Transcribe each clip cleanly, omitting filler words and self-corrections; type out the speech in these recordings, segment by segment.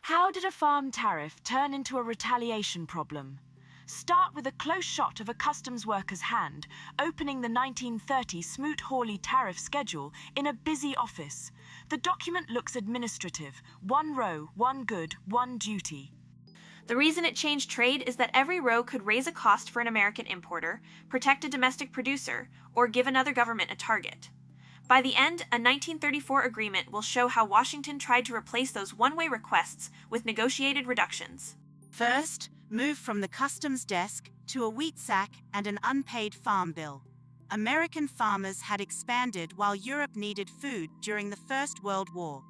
How did a farm tariff turn into a retaliation problem? Start with a close shot of a customs worker's hand opening the 1930 Smoot-Hawley tariff schedule in a busy office. The document looks administrative: one row, one good, one duty. The reason it changed trade is that every row could raise a cost for an American importer, protect a domestic producer, or give another government a target. By the end, a 1934 agreement will show how Washington tried to replace those one-way requests with negotiated reductions. First, move from the customs desk to a wheat sack and an unpaid farm bill. American farmers had expanded while Europe needed food during the First World War.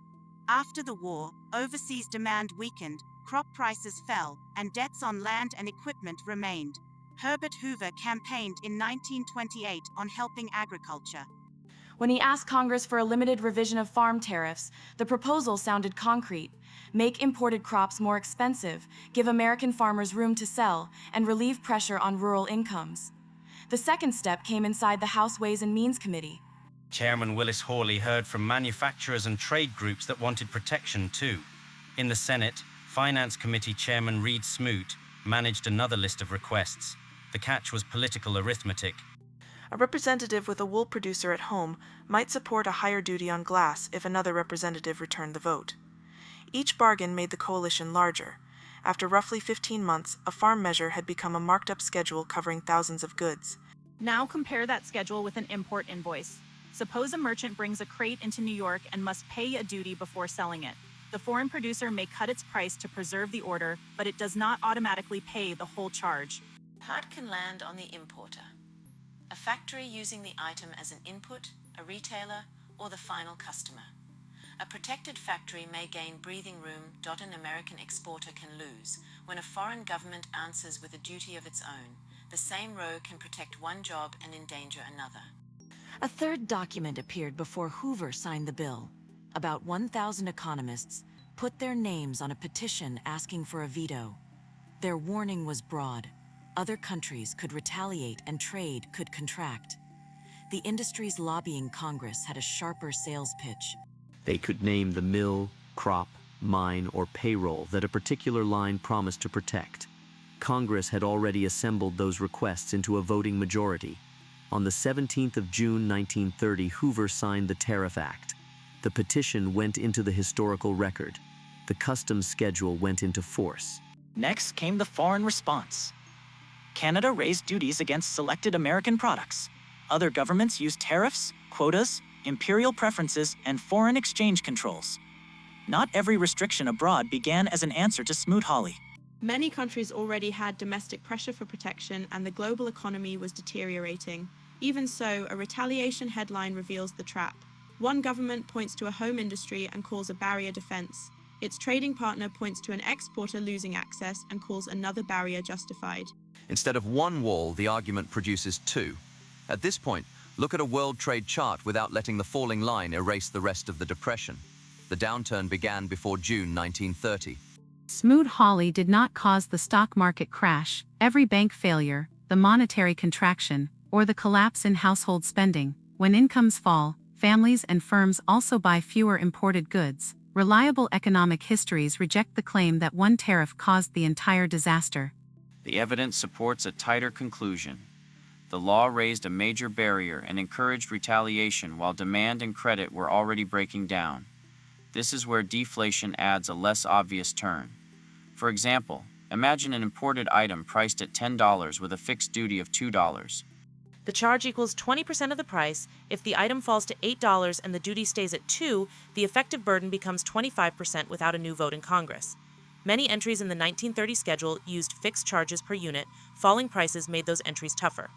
After the war, overseas demand weakened, crop prices fell, and debts on land and equipment remained. Herbert Hoover campaigned in 1928 on helping agriculture. When he asked Congress for a limited revision of farm tariffs, the proposal sounded concrete: make imported crops more expensive, give American farmers room to sell, and relieve pressure on rural incomes. The second step came inside the House Ways and Means Committee. Chairman Willis Hawley heard from manufacturers and trade groups that wanted protection too. In the Senate, Finance Committee Chairman Reed Smoot managed another list of requests. The catch was political arithmetic. A representative with a wool producer at home might support a higher duty on glass if another representative returned the vote. Each bargain made the coalition larger. After roughly 15 months, a farm measure had become a marked-up schedule covering thousands of goods. Now compare that schedule with an import invoice. Suppose a merchant brings a crate into New York and must pay a duty before selling it. The foreign producer may cut its price to preserve the order, but it does not automatically pay the whole charge. Hurt can land on the importer. A factory using the item as an input, a retailer, or the final customer. A protected factory may gain breathing room. An American exporter can lose when a foreign government answers with a duty of its own. The same row can protect one job and endanger another. A third document appeared before Hoover signed the bill. About 1,000 economists put their names on a petition asking for a veto. Their warning was broad: other countries could retaliate and trade could contract. The industries lobbying Congress had a sharper sales pitch. They could name the mill, crop, mine, or payroll that a particular line promised to protect. Congress had already assembled those requests into a voting majority. On the 17th of June 1930, Hoover signed the Tariff Act. The petition went into the historical record. The customs schedule went into force. Next came the foreign response. Canada raised duties against selected American products. Other governments used tariffs, quotas, imperial preferences, and foreign exchange controls. Not every restriction abroad began as an answer to Smoot-Hawley. Many countries already had domestic pressure for protection, and the global economy was deteriorating. Even so, a retaliation headline reveals the trap. One government points to a home industry and calls a barrier defense. Its trading partner points to an exporter losing access and calls another barrier justified. Instead of one wall, the argument produces two. At this point, look at a world trade chart without letting the falling line erase the rest of the depression. The downturn began before June 1930. Smoot-Hawley did not cause the stock market crash, every bank failure, the monetary contraction, or the collapse in household spending. When incomes fall, families and firms also buy fewer imported goods. Reliable economic histories reject the claim that one tariff caused the entire disaster. The evidence supports a tighter conclusion. The law raised a major barrier and encouraged retaliation while demand and credit were already breaking down. This is where deflation adds a less obvious turn. For example, imagine an imported item priced at $10 with a fixed duty of $2. The charge equals 20% of the price. If the item falls to $8 and the duty stays at $2, the effective burden becomes 25% without a new vote in Congress. Many entries in the 1930 schedule used fixed charges per unit. Falling prices made those entries tougher.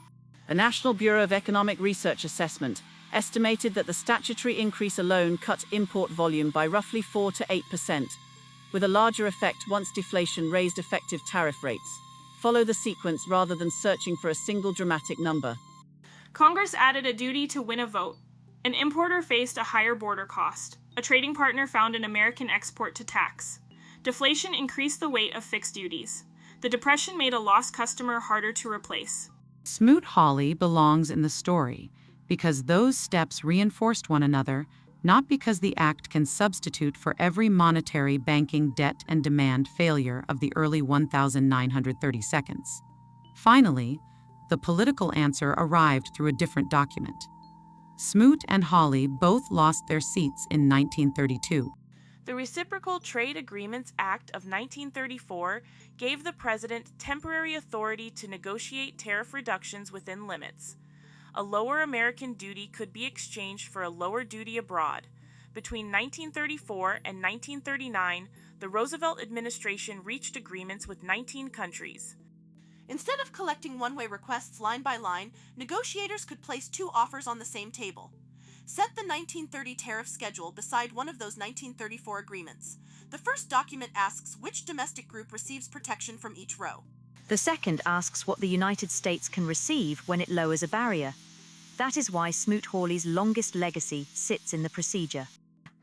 A National Bureau of Economic Research assessment estimated that the statutory increase alone cut import volume by roughly 4 to 8%, with a larger effect once deflation raised effective tariff rates. Follow the sequence rather than searching for a single dramatic number. Congress added a duty to win a vote. An importer faced a higher border cost. A trading partner found an American export to tax. Deflation increased the weight of fixed duties. The Depression made a lost customer harder to replace. Smoot-Hawley belongs in the story because those steps reinforced one another, not because the act can substitute for every monetary, banking, debt, and demand failure of the early 1932. Finally, the political answer arrived through a different document. Smoot and Hawley both lost their seats in 1932. The Reciprocal Trade Agreements Act of 1934 gave the president temporary authority to negotiate tariff reductions within limits. A lower American duty could be exchanged for a lower duty abroad. Between 1934 and 1939, the Roosevelt administration reached agreements with 19 countries. Instead of collecting one-way requests line by line, negotiators could place two offers on the same table. Set the 1930 tariff schedule beside one of those 1934 agreements. The first document asks which domestic group receives protection from each row. The second asks what the United States can receive when it lowers a barrier. That is why Smoot-Hawley's longest legacy sits in the procedure.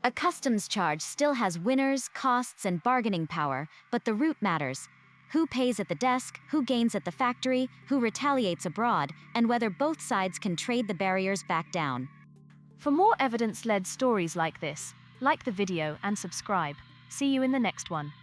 A customs charge still has winners, costs, and bargaining power, but the route matters. Who pays at the desk, who gains at the factory, who retaliates abroad, and whether both sides can trade the barriers back down. For more evidence-led stories like this, like the video and subscribe. See you in the next one.